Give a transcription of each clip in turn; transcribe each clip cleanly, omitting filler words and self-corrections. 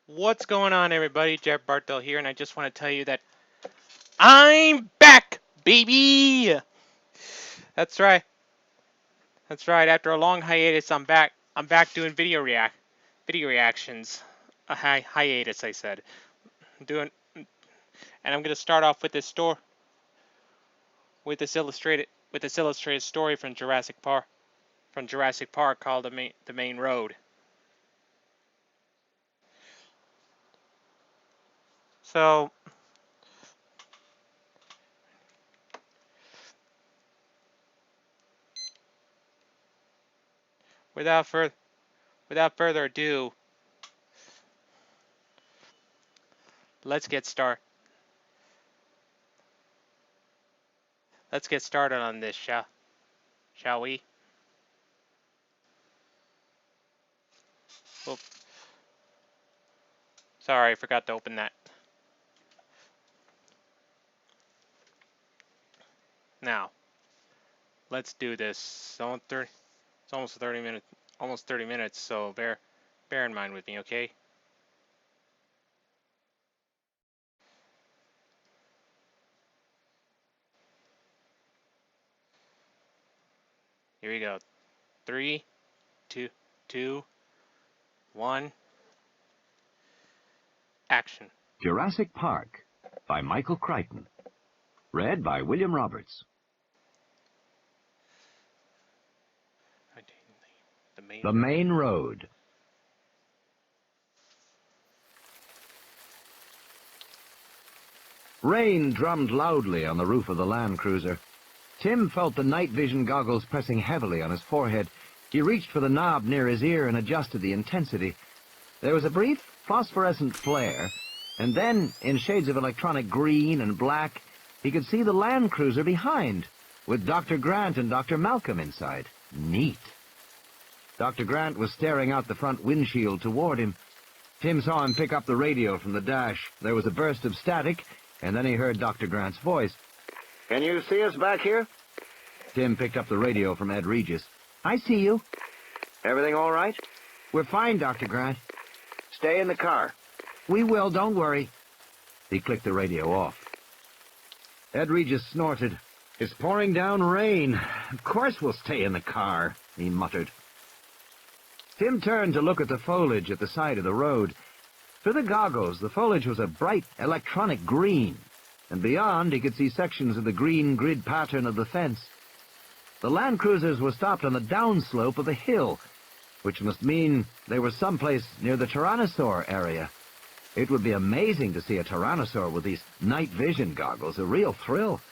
What's going on, everybody? Jeff Bartel here, and I just want to tell you that I'm back, baby! That's right. That's right. After a long hiatus, I'm back. I'm back doing video reactions. A hiatus, I said. And I'm gonna start off with this illustrated story from Jurassic Park called the Main Road. So, without further ado, let's get started. Let's get started on this, shall we? Oop. Sorry, I forgot to open that. Now, let's do this. It's almost 30 minutes, so bear in mind with me, okay? Here we go. 3, 2, 1. Action. Jurassic Park by Michael Crichton. Read by William Roberts. The Main Road. Rain drummed loudly on the roof of the Land Cruiser. Tim felt the night vision goggles pressing heavily on his forehead. He reached for the knob near his ear and adjusted the intensity. There was a brief phosphorescent flare, and then, in shades of electronic green and black, he could see the Land Cruiser behind, with Dr. Grant and Dr. Malcolm inside. Neat. Dr. Grant was staring out the front windshield toward him. Tim saw him pick up the radio from the dash. There was a burst of static, and then he heard Dr. Grant's voice. Can you see us back here? Tim picked up the radio from Ed Regis. I see you. Everything all right? We're fine, Dr. Grant. Stay in the car. We will, don't worry. He clicked the radio off. Ed Regis snorted. It's pouring down rain. Of course we'll stay in the car, he muttered. Tim turned to look at the foliage at the side of the road. Through the goggles, the foliage was a bright electronic green, and beyond he could see sections of the green grid pattern of the fence. The Land Cruisers were stopped on the downslope of a hill, which must mean they were someplace near the Tyrannosaur area. It would be amazing to see a Tyrannosaur with these night vision goggles, a real thrill.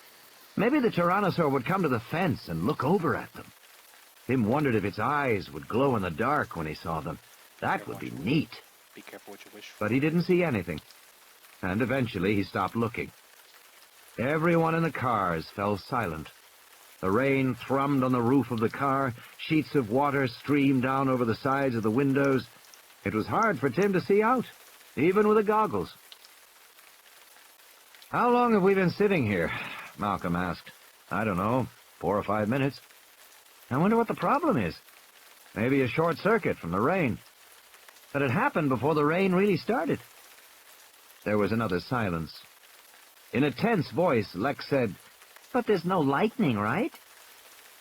Maybe the Tyrannosaur would come to the fence and look over at them. Tim wondered if its eyes would glow in the dark when he saw them. That would be neat. Be careful what you wish for. But he didn't see anything, and eventually he stopped looking. Everyone in the cars fell silent. The rain thrummed on the roof of the car. Sheets of water streamed down over the sides of the windows. It was hard for Tim to see out, even with the goggles. How long have we been sitting here? Malcolm asked. I don't know, 4 or 5 minutes. I wonder what the problem is. Maybe a short circuit from the rain. But it happened before the rain really started. There was another silence. In a tense voice, Lex said, But there's no lightning, right?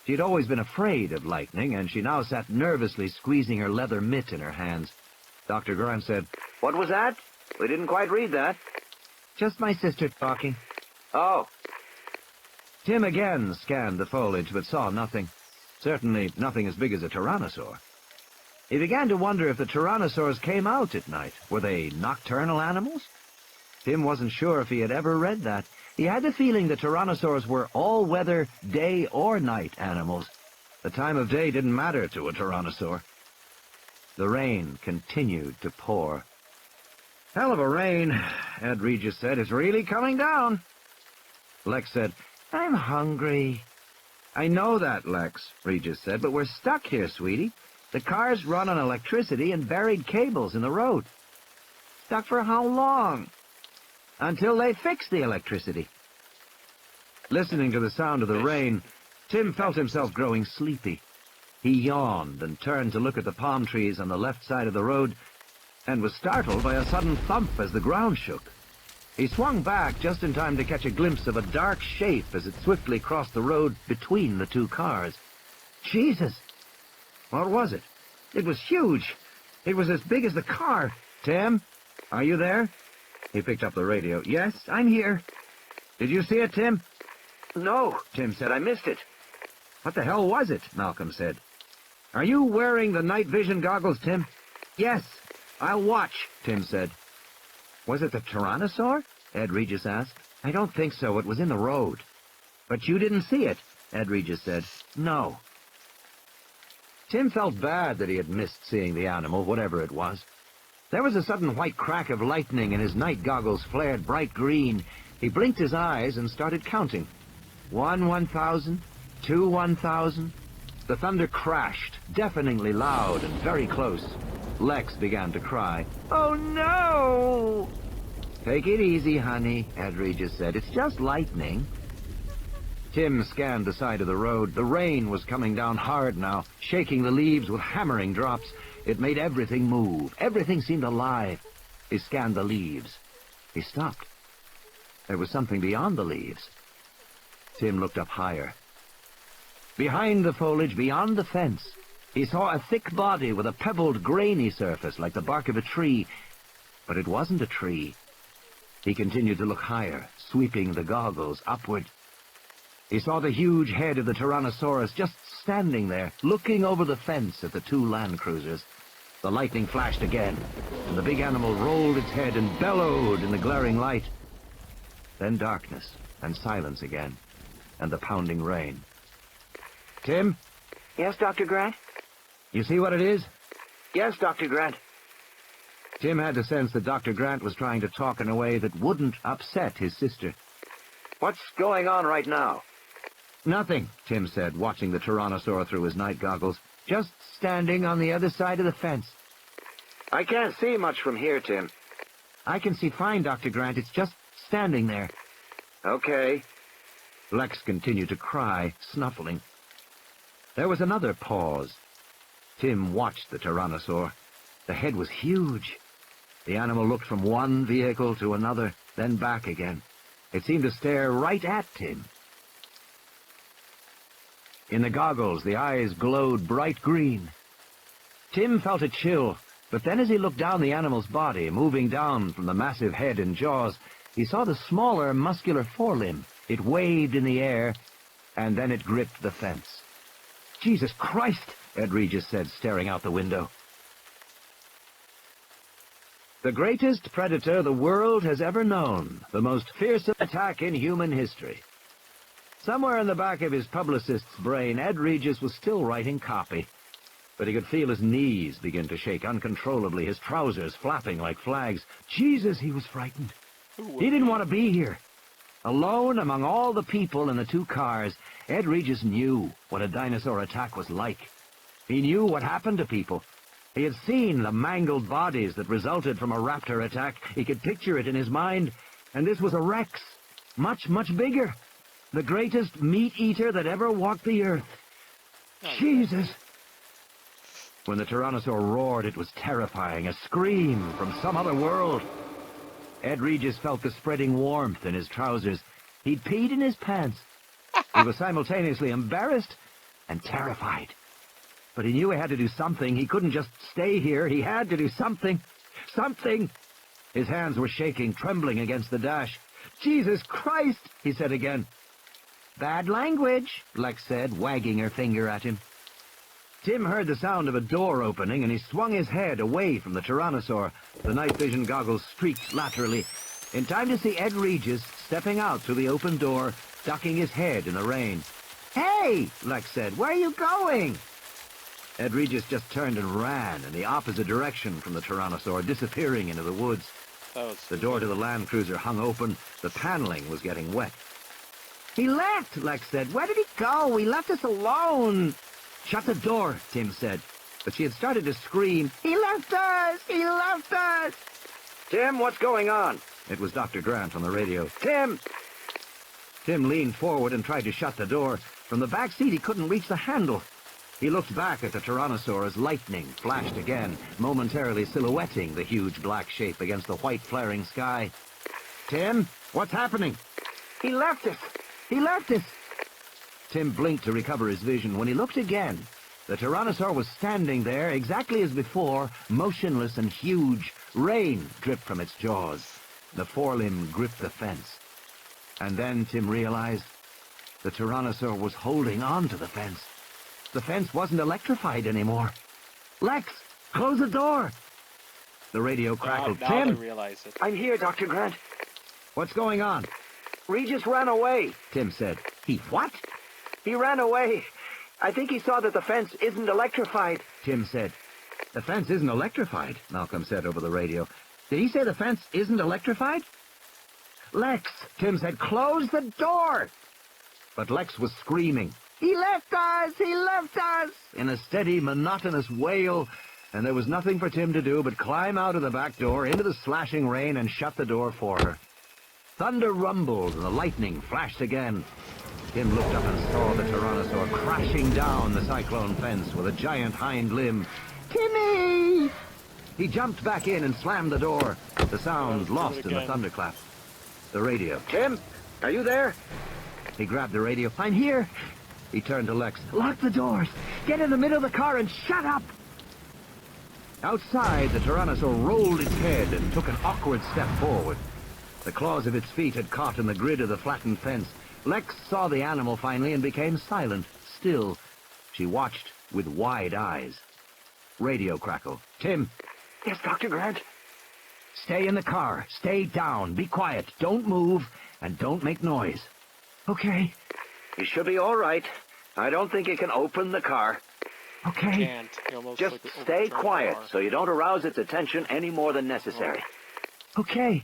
She'd always been afraid of lightning, and she now sat nervously squeezing her leather mitt in her hands. Dr. Grant said, What was that? We didn't quite read that. Just my sister talking. Oh. Tim again scanned the foliage, but saw nothing. Certainly nothing as big as a tyrannosaur. He began to wonder if the tyrannosaurs came out at night. Were they nocturnal animals? Tim wasn't sure if he had ever read that. He had the feeling the tyrannosaurs were all-weather, day or night animals. The time of day didn't matter to a tyrannosaur. The rain continued to pour. Hell of a rain, Ed Regis said. It's really coming down. Lex said, I'm hungry. I know that, Lex, Regis said, but we're stuck here, sweetie. The cars run on electricity and buried cables in the road. Stuck for how long? Until they fix the electricity. Listening to the sound of the rain, Tim felt himself growing sleepy. He yawned and turned to look at the palm trees on the left side of the road, and was startled by a sudden thump as the ground shook. He swung back just in time to catch a glimpse of a dark shape as it swiftly crossed the road between the two cars. Jesus! What was it? It was huge. It was as big as the car. Tim, are you there? He picked up the radio. Yes, I'm here. Did you see it, Tim? No, Tim said. I missed it. What the hell was it? Malcolm said. Are you wearing the night vision goggles, Tim? Yes, I'll watch, Tim said. Was it the Tyrannosaur? Ed Regis asked. I don't think so. It was in the road. But you didn't see it, Ed Regis said. No. Tim felt bad that he had missed seeing the animal, whatever it was. There was a sudden white crack of lightning, and his night goggles flared bright green. He blinked his eyes and started counting. 1 1,000, 2 1,000. The thunder crashed, deafeningly loud and very close. Lex began to cry. Oh, no! Take it easy, honey, Ed Regis said. It's just lightning. Tim scanned the side of the road. The rain was coming down hard now, shaking the leaves with hammering drops. It made everything move. Everything seemed alive. He scanned the leaves. He stopped. There was something beyond the leaves. Tim looked up higher. Behind the foliage, beyond the fence, he saw a thick body with a pebbled, grainy surface like the bark of a tree. But it wasn't a tree. He continued to look higher, sweeping the goggles upward. He saw the huge head of the Tyrannosaurus just standing there, looking over the fence at the two land cruisers. The lightning flashed again, and the big animal rolled its head and bellowed in the glaring light. Then darkness, and silence again, and the pounding rain. Tim? Yes, Dr. Grant? You see what it is? Yes, Dr. Grant. Tim had the sense that Dr. Grant was trying to talk in a way that wouldn't upset his sister. What's going on right now? Nothing, Tim said, watching the Tyrannosaur through his night goggles. Just standing on the other side of the fence. I can't see much from here, Tim. I can see fine, Dr. Grant. It's just standing there. Okay. Lex continued to cry, snuffling. There was another pause. Tim watched the Tyrannosaur. The head was huge. The animal looked from one vehicle to another, then back again. It seemed to stare right at Tim. In the goggles, the eyes glowed bright green. Tim felt a chill, but then as he looked down the animal's body, moving down from the massive head and jaws, he saw the smaller, muscular forelimb. It waved in the air, and then it gripped the fence. Jesus Christ, Ed Regis said, staring out the window. The greatest predator the world has ever known, the most fearsome attack in human history. Somewhere in the back of his publicist's brain, Ed Regis was still writing copy. But he could feel his knees begin to shake uncontrollably, his trousers flapping like flags. Jesus, he was frightened. He didn't want to be here. Alone among all the people in the two cars, Ed Regis knew what a dinosaur attack was like. He knew what happened to people. He had seen the mangled bodies that resulted from a raptor attack. He could picture it in his mind. And this was a Rex. Much, much bigger. The greatest meat-eater that ever walked the earth. Jesus! When the Tyrannosaur roared, it was terrifying, a scream from some other world. Ed Regis felt the spreading warmth in his trousers. He'd peed in his pants. He was simultaneously embarrassed and terrified. But he knew he had to do something. He couldn't just stay here. He had to do something. Something! His hands were shaking, trembling against the dash. Jesus Christ, he said again. Bad language, Lex said, wagging her finger at him. Tim heard the sound of a door opening, and he swung his head away from the Tyrannosaur. The night vision goggles streaked laterally, in time to see Ed Regis stepping out through the open door, ducking his head in the rain. Hey, Lex said, where are you going? Ed Regis just turned and ran in the opposite direction from the Tyrannosaur, disappearing into the woods. The door to the Land Cruiser hung open. The paneling was getting wet. He left, Lex said. Where did he go? He left us alone. Shut the door, Tim said. But she had started to scream, He left us! He left us! Tim, what's going on? It was Dr. Grant on the radio. Tim! Tim leaned forward and tried to shut the door. From the back seat, he couldn't reach the handle. He looked back at the Tyrannosaur as lightning flashed again, momentarily silhouetting the huge black shape against the white flaring sky. Tim, what's happening? He left us! He left us! Tim blinked to recover his vision. When he looked again, the Tyrannosaur was standing there exactly as before, motionless and huge. Rain dripped from its jaws. The forelimb gripped the fence. And then Tim realized the Tyrannosaur was holding on to the fence. The fence wasn't electrified anymore. Lex, close the door! The radio crackled. Now Tim! they realize it. I'm here, Dr. Grant. What's going on? Regis ran away. Tim said. He what? He ran away. I think he saw that the fence isn't electrified. Tim said. The fence isn't electrified, Malcolm said over the radio. Did he say the fence isn't electrified? Lex, Tim said, close the door! But Lex was screaming. He left us! He left us! In a steady, monotonous wail, and there was nothing for Tim to do but climb out of the back door into the slashing rain and shut the door for her. Thunder rumbled and the lightning flashed again. Tim looked up and saw the Tyrannosaur crashing down the cyclone fence with a giant hind limb. Timmy! He jumped back in and slammed the door, the sound lost in the thunderclap. The radio. Tim, are you there? He grabbed the radio. I'm here. He turned to Lex. Lock the doors. Get in the middle of the car and shut up. Outside, the Tyrannosaur rolled its head and took an awkward step forward. The claws of its feet had caught in the grid of the flattened fence. Lex saw the animal finally and became silent, still. She watched with wide eyes. Radio crackle. Tim. Yes, Dr. Grant. Stay in the car. Stay down. Be quiet. Don't move. And don't make noise. Okay. You should be all right. I don't think you can open the car. Okay. Can't. You almost Just like stay overturned the quiet car. so you don't arouse its attention any more than necessary. Okay.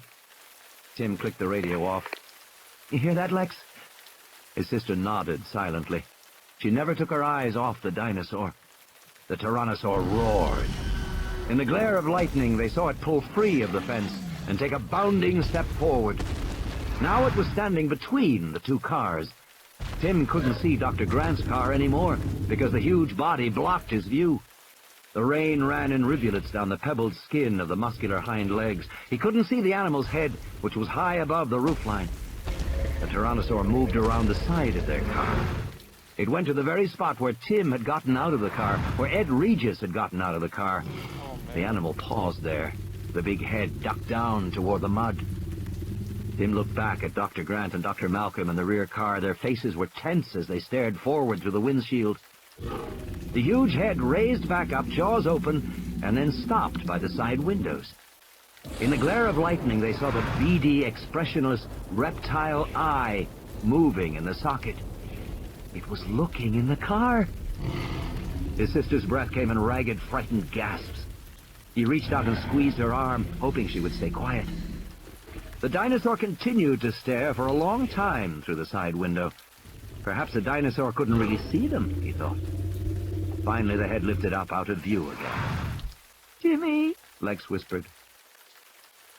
Tim clicked the radio off. You hear that, Lex? His sister nodded silently. She never took her eyes off the dinosaur. The Tyrannosaur roared. In the glare of lightning, they saw it pull free of the fence and take a bounding step forward. Now it was standing between the two cars. Tim couldn't see Dr. Grant's car anymore because the huge body blocked his view. The rain ran in rivulets down the pebbled skin of the muscular hind legs. He couldn't see the animal's head, which was high above the roofline. The Tyrannosaur moved around the side of their car. It went to the very spot where Tim had gotten out of the car, where Ed Regis had gotten out of the car. The animal paused there, the big head ducked down toward the mud. Tim looked back at Dr. Grant and Dr. Malcolm in the rear car. Their faces were tense as they stared forward through the windshield. The huge head raised back up, jaws open, and then stopped by the side windows. In the glare of lightning, they saw the beady, expressionless reptile eye moving in the socket. It was looking in the car. His sister's breath came in ragged, frightened gasps. He reached out and squeezed her arm, hoping she would stay quiet. The dinosaur continued to stare for a long time through the side window. Perhaps the dinosaur couldn't really see them, he thought. Finally, the head lifted up out of view again. Jimmy, Lex whispered.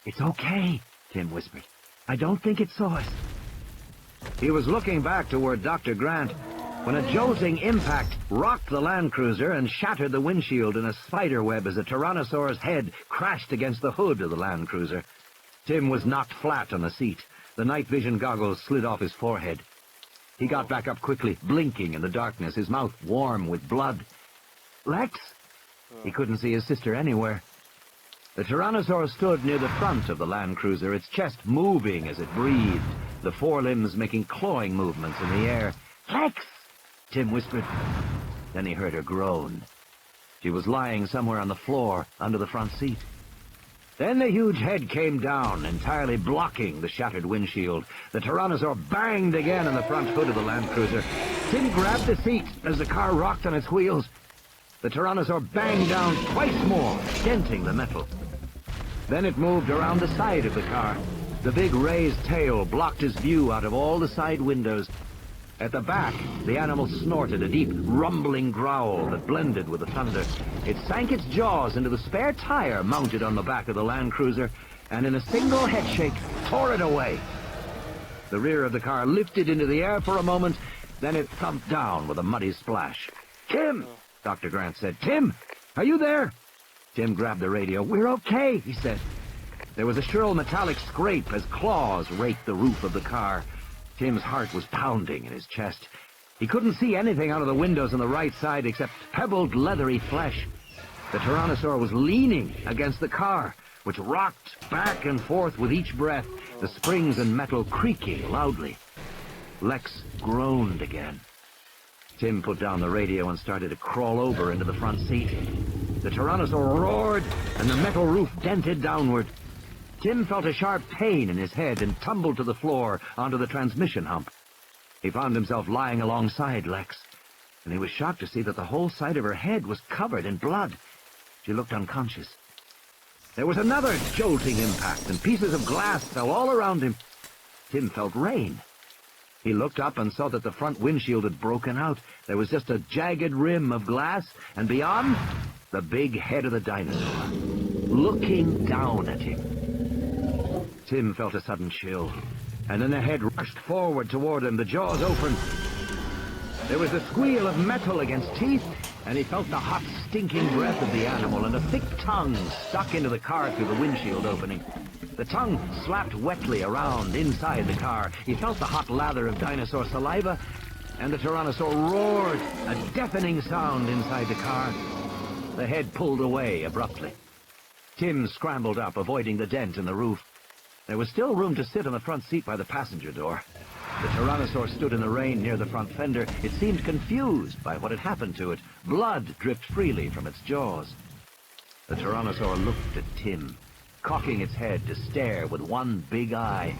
It's okay, Tim whispered. I don't think it saw us. He was looking back toward Dr. Grant when a jolting impact rocked the Land Cruiser and shattered the windshield in a spider web as the Tyrannosaur's head crashed against the hood of the Land Cruiser. Tim was knocked flat on the seat. The night vision goggles slid off his forehead. He got back up quickly, blinking in the darkness, his mouth warm with blood. Lex? He couldn't see his sister anywhere. The Tyrannosaur stood near the front of the Land Cruiser, its chest moving as it breathed, the forelimbs making clawing movements in the air. Lex! Tim whispered. Then he heard her groan. She was lying somewhere on the floor, under the front seat. Then the huge head came down, entirely blocking the shattered windshield. The Tyrannosaur banged again on the front hood of the Land Cruiser. Tim grabbed the seat as the car rocked on its wheels. The Tyrannosaur banged down twice more, denting the metal. Then it moved around the side of the car. The big raised tail blocked his view out of all the side windows. At the back, the animal snorted a deep, rumbling growl that blended with the thunder. It sank its jaws into the spare tire mounted on the back of the Land Cruiser, and in a single head shake, tore it away. The rear of the car lifted into the air for a moment, then it thumped down with a muddy splash. Tim! Dr. Grant said. "Tim, are you there?" Tim grabbed the radio. "We're okay," he said. There was a shrill metallic scrape as claws raked the roof of the car. Tim's heart was pounding in his chest. He couldn't see anything out of the windows on the right side except pebbled, leathery flesh. The Tyrannosaur was leaning against the car, which rocked back and forth with each breath, the springs and metal creaking loudly. Lex groaned again. Tim put down the radio and started to crawl over into the front seat. The Tyrannosaur roared, and the metal roof dented downward. Tim felt a sharp pain in his head and tumbled to the floor onto the transmission hump. He found himself lying alongside Lex, and he was shocked to see that the whole side of her head was covered in blood. She looked unconscious. There was another jolting impact, and pieces of glass fell all around him. Tim felt rain. He looked up and saw that the front windshield had broken out. There was just a jagged rim of glass, and beyond, the big head of the dinosaur, looking down at him. Tim felt a sudden chill, and then the head rushed forward toward him, the jaws open. There was the squeal of metal against teeth, and he felt the hot, stinking breath of the animal, and a thick tongue stuck into the car through the windshield opening. The tongue slapped wetly around inside the car. He felt the hot lather of dinosaur saliva, and the Tyrannosaur roared, a deafening sound inside the car. The head pulled away abruptly. Tim scrambled up, avoiding the dent in the roof. There was still room to sit on the front seat by the passenger door. The Tyrannosaur stood in the rain near the front fender. It seemed confused by what had happened to it. Blood dripped freely from its jaws. The Tyrannosaur looked at Tim, cocking its head to stare with one big eye.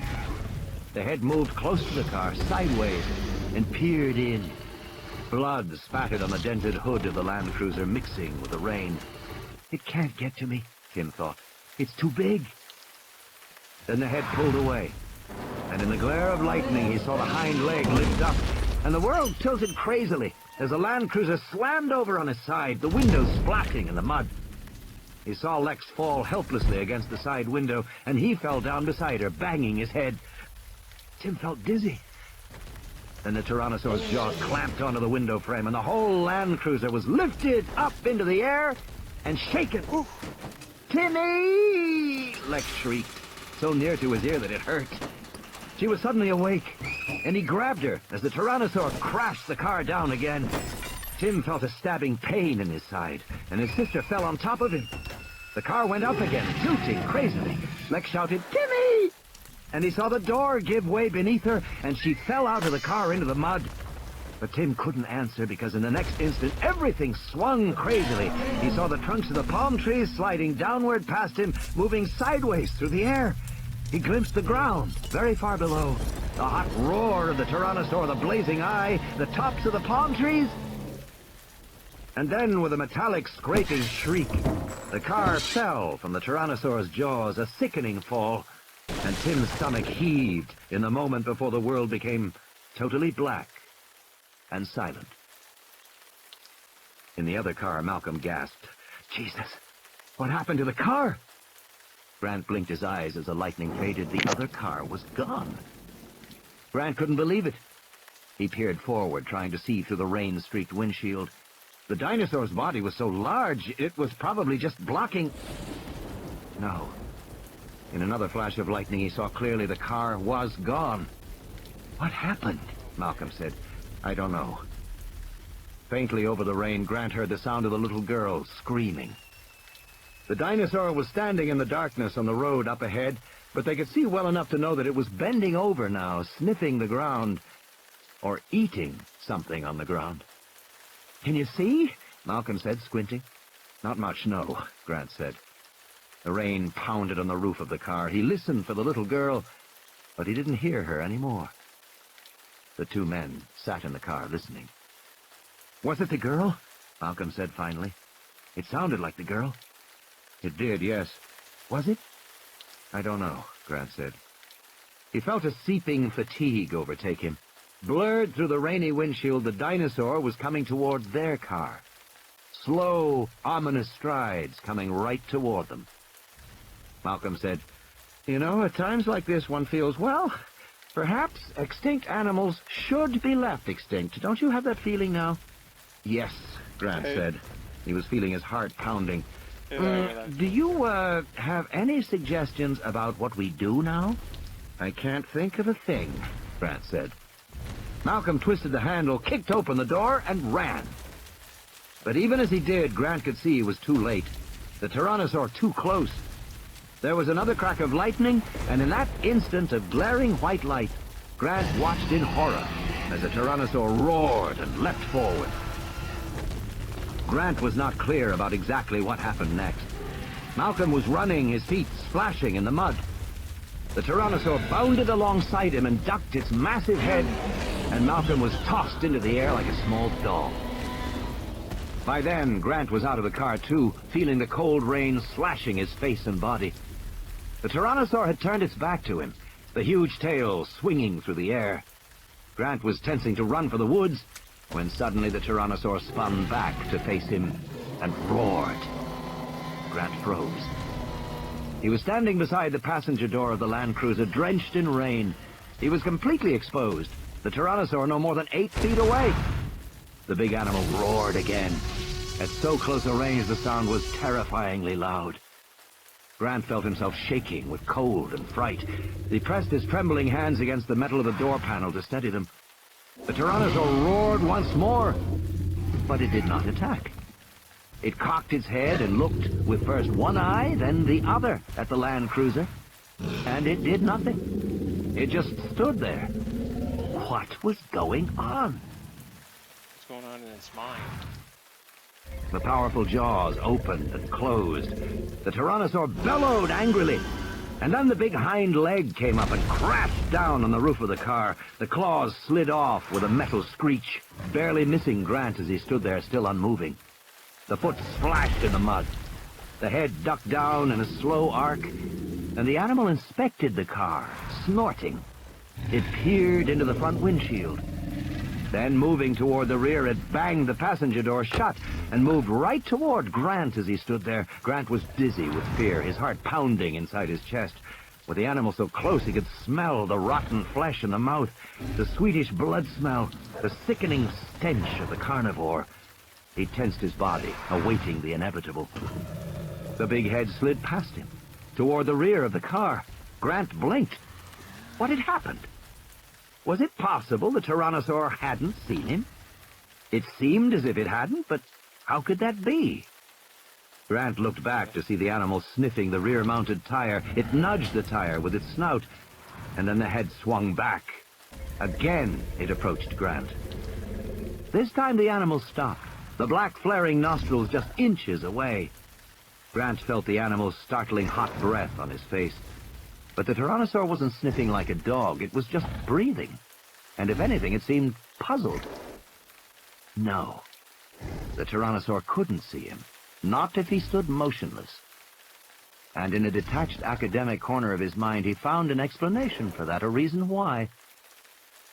The head moved close to the car, sideways, and peered in. Blood spattered on the dented hood of the Land Cruiser, mixing with the rain. "It can't get to me," Tim thought. "It's too big." Then the head pulled away, and in the glare of lightning he saw the hind leg lift up, and the world tilted crazily as the Land Cruiser slammed over on its side, the windows splatting in the mud. He saw Lex fall helplessly against the side window, and he fell down beside her, banging his head. Tim felt dizzy. Then the Tyrannosaur's jaws clamped onto the window frame, and the whole Land Cruiser was lifted up into the air and shaken. "Ooh. Timmy!" Lex shrieked, so near to his ear that it hurt. She was suddenly awake, and he grabbed her as the Tyrannosaur crashed the car down again. Tim felt a stabbing pain in his side, and his sister fell on top of him. The car went up again, tilting crazily. Lex shouted, "Timmy!" And he saw the door give way beneath her, and she fell out of the car into the mud. But Tim couldn't answer, because in the next instant, everything swung crazily. He saw the trunks of the palm trees sliding downward past him, moving sideways through the air. He glimpsed the ground, very far below. The hot roar of the Tyrannosaur, the blazing eye, the tops of the palm trees. And then, with a metallic scraping shriek, the car fell from the Tyrannosaur's jaws, a sickening fall, and Tim's stomach heaved in the moment before the world became totally black and silent. In the other car, Malcolm gasped, "Jesus, what happened to the car?" Grant blinked his eyes as the lightning faded. The other car was gone. Grant couldn't believe it. He peered forward, trying to see through the rain-streaked windshield. The dinosaur's body was so large, it was probably just blocking... No. In another flash of lightning, he saw clearly the car was gone. "What happened?" Malcolm said. "I don't know." Faintly over the rain, Grant heard the sound of the little girl screaming. The dinosaur was standing in the darkness on the road up ahead, but they could see well enough to know that it was bending over now, sniffing the ground, or eating something on the ground. "Can you see?" Malcolm said, squinting. "Not much, no," Grant said. The rain pounded on the roof of the car. He listened for the little girl, but he didn't hear her anymore. The two men sat in the car, listening. "Was it the girl?" Malcolm said finally. "It sounded like the girl." "It did, yes." "Was it?" "I don't know," Grant said. He felt a seeping fatigue overtake him. Blurred through the rainy windshield, the dinosaur was coming toward their car. Slow, ominous strides coming right toward them. Malcolm said, "You know, at times like this one feels, well, perhaps extinct animals should be left extinct. Don't you have that feeling now?" "Yes," Grant Okay. said. He was feeling his heart pounding. Yeah, Do you, have any suggestions about what we do now? I can't think of a thing, Grant said. Malcolm twisted the handle, kicked open the door, and ran. But even as he did, Grant could see he was too late. The Tyrannosaur too close. There was another crack of lightning, and in that instant of glaring white light, Grant watched in horror as the Tyrannosaur roared and leapt forward. Grant was not clear about exactly what happened next. Malcolm was running, his feet splashing in the mud. The Tyrannosaur bounded alongside him and ducked its massive head, and Malcolm was tossed into the air like a small doll. By then, Grant was out of the car too, feeling the cold rain slashing his face and body. The Tyrannosaur had turned its back to him, the huge tail swinging through the air. Grant was tensing to run for the woods, when suddenly the Tyrannosaur spun back to face him and roared. Grant froze. He was standing beside the passenger door of the Land Cruiser, drenched in rain. He was completely exposed, the Tyrannosaur no more than 8 feet away. The big animal roared again. At so close a range, the sound was terrifyingly loud. Grant felt himself shaking with cold and fright. He pressed his trembling hands against the metal of the door panel to steady them. The Tyrannosaur roared once more, but it did not attack. It cocked its head and looked with first one eye, then the other at the Land Cruiser, and it did nothing. It just stood there. What was going on? what's going on in its mind? The powerful jaws opened and closed. The Tyrannosaur bellowed angrily, and then the big hind leg came up and crashed down on the roof of the car. The claws slid off with a metal screech, barely missing Grant as he stood there still unmoving. The foot splashed in the mud. The head ducked down in a slow arc, and the animal inspected the car, snorting. It peered into the front windshield. Then, moving toward the rear, it banged the passenger door shut and moved right toward Grant as he stood there. Grant was dizzy with fear, his heart pounding inside his chest. With the animal so close, he could smell the rotten flesh in the mouth, the sweetish blood smell, the sickening stench of the carnivore. He tensed his body, awaiting the inevitable. The big head slid past him, toward the rear of the car. Grant blinked. What had happened? Was it possible the Tyrannosaur hadn't seen him? It seemed as if it hadn't, but how could that be? Grant looked back to see the animal sniffing the rear-mounted tire. It nudged the tire with its snout, and then the head swung back. Again, it approached Grant. This time the animal stopped, the black flaring nostrils just inches away. Grant felt the animal's startling hot breath on his face. But the Tyrannosaur wasn't sniffing like a dog. It was just breathing. And if anything, it seemed puzzled. No. The Tyrannosaur couldn't see him. Not if he stood motionless. And in a detached academic corner of his mind, he found an explanation for that, a reason why.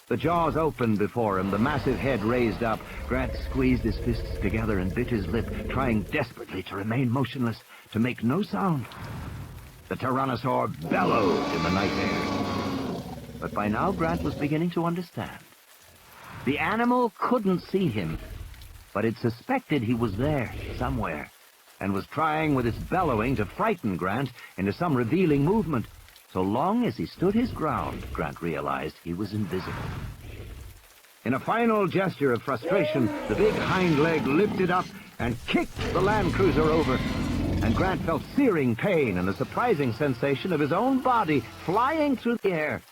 The jaws opened before him, the massive head raised up. Grant squeezed his fists together and bit his lip, trying desperately to remain motionless, to make no sound. The Tyrannosaur bellowed in the night air. But by now, Grant was beginning to understand. The animal couldn't see him, but it suspected he was there, somewhere, and was trying with its bellowing to frighten Grant into some revealing movement. So long as he stood his ground, Grant realized he was invisible. In a final gesture of frustration, the big hind leg lifted up and kicked the Land Cruiser over. And Grant felt searing pain and the surprising sensation of his own body flying through the air.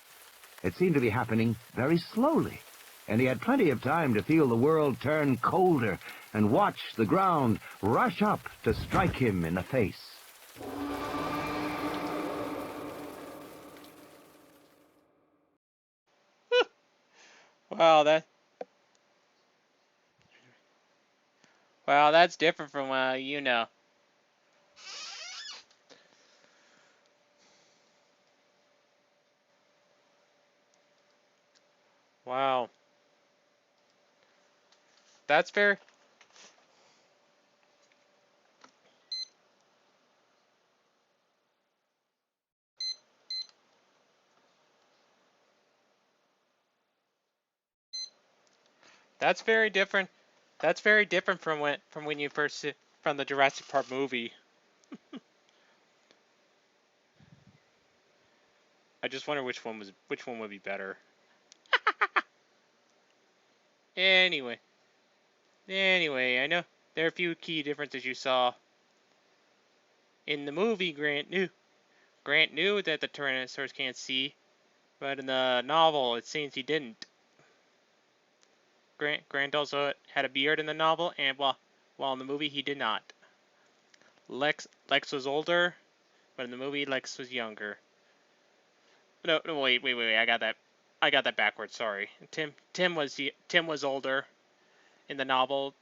It seemed to be happening very slowly, and he had plenty of time to feel the world turn colder and watch the ground rush up to strike him in the face. Wow, that's different from you know. Wow, that's fair. That's very different. That's very different from when you first from the Jurassic Park movie. I just wonder which one would be better. Anyway, I know there are a few key differences you saw in the movie. Grant knew that the Tyrannosaurus can't see, but in the novel it seems he didn't. Grant also had a beard in the novel, and while in the movie he did not. Lex was older, but in the movie Lex was younger. No, wait. I got that backwards. Sorry. Tim was older in the novel,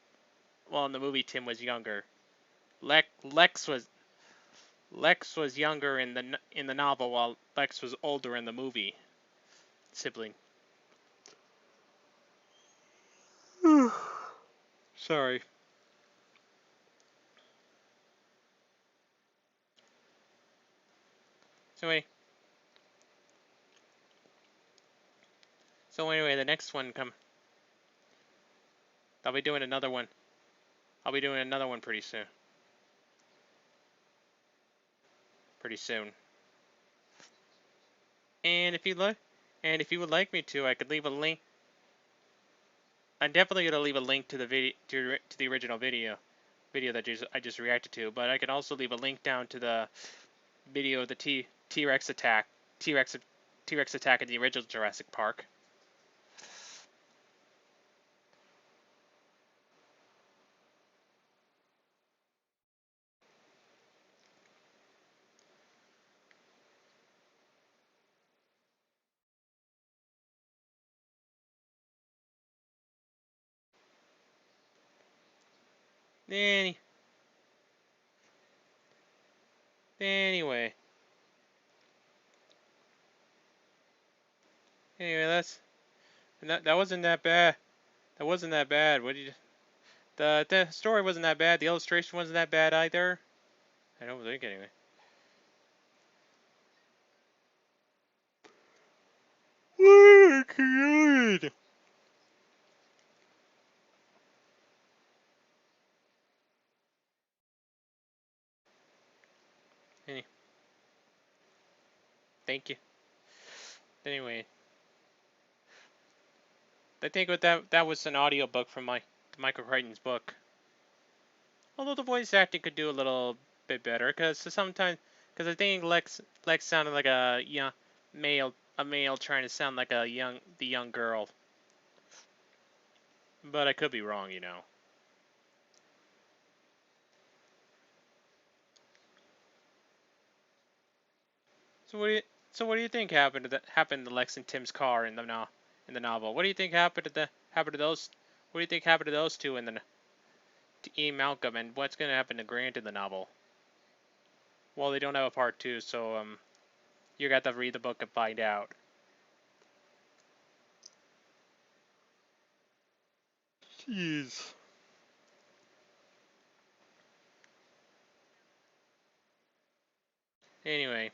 while in the movie Tim was younger. Lex was younger in the novel, while Lex was older in the movie. Sibling. Sorry. So anyway, the next one come. I'll be doing another one. I'll be doing another one pretty soon. And if you would like me to, I could leave a link. I'm definitely gonna leave a link to the video to the original video that I just reacted to. But I can also leave a link down to the video of the T-Rex attack attack in the original Jurassic Park. Any, anyway, that wasn't that bad. That wasn't that bad. What did you? The story wasn't that bad. The illustration wasn't that bad either. I don't think anyway. Good. Any, thank you. Anyway, I think that was an audio book from Michael Crichton's book. Although the voice acting could do a little bit better, because I think Lex sounded like a male trying to sound like the young girl. But I could be wrong, you know. So what do you think happened to Lex and Tim's car in the novel? What do you think happened to those? What do you think happened to those two in the to Ian Malcolm, and what's going to happen to Grant in the novel? Well, they don't have a part 2, so you got to read the book and find out. Jeez. Anyway,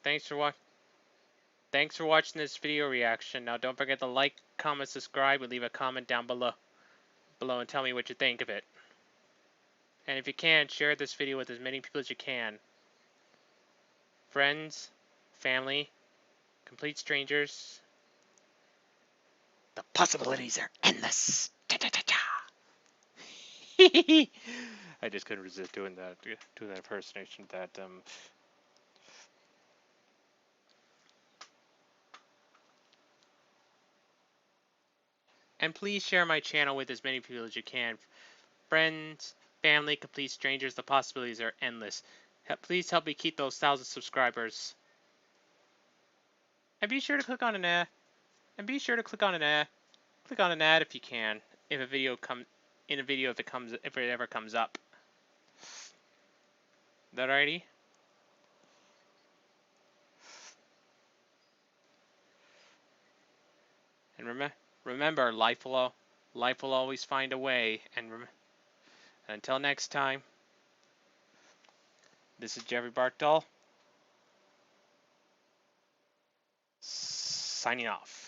thanks for watching this video reaction. Now don't forget to like, comment, subscribe, and leave a comment down below and tell me what you think of it. And if you can, share this video with as many people as you can. Friends, family, complete strangers. The possibilities are endless. I just couldn't resist doing that impersonation of that And please share my channel with as many people as you can. Friends, family, complete strangers, the possibilities are endless. Please help me keep those 1,000 subscribers. And be sure to click on an ad. And be sure to click on an ad. Click on an ad if you can. If a video if it ever comes up. That alrighty? And remember, life will always find a way. And until next time, this is Jeffrey Bartol, signing off.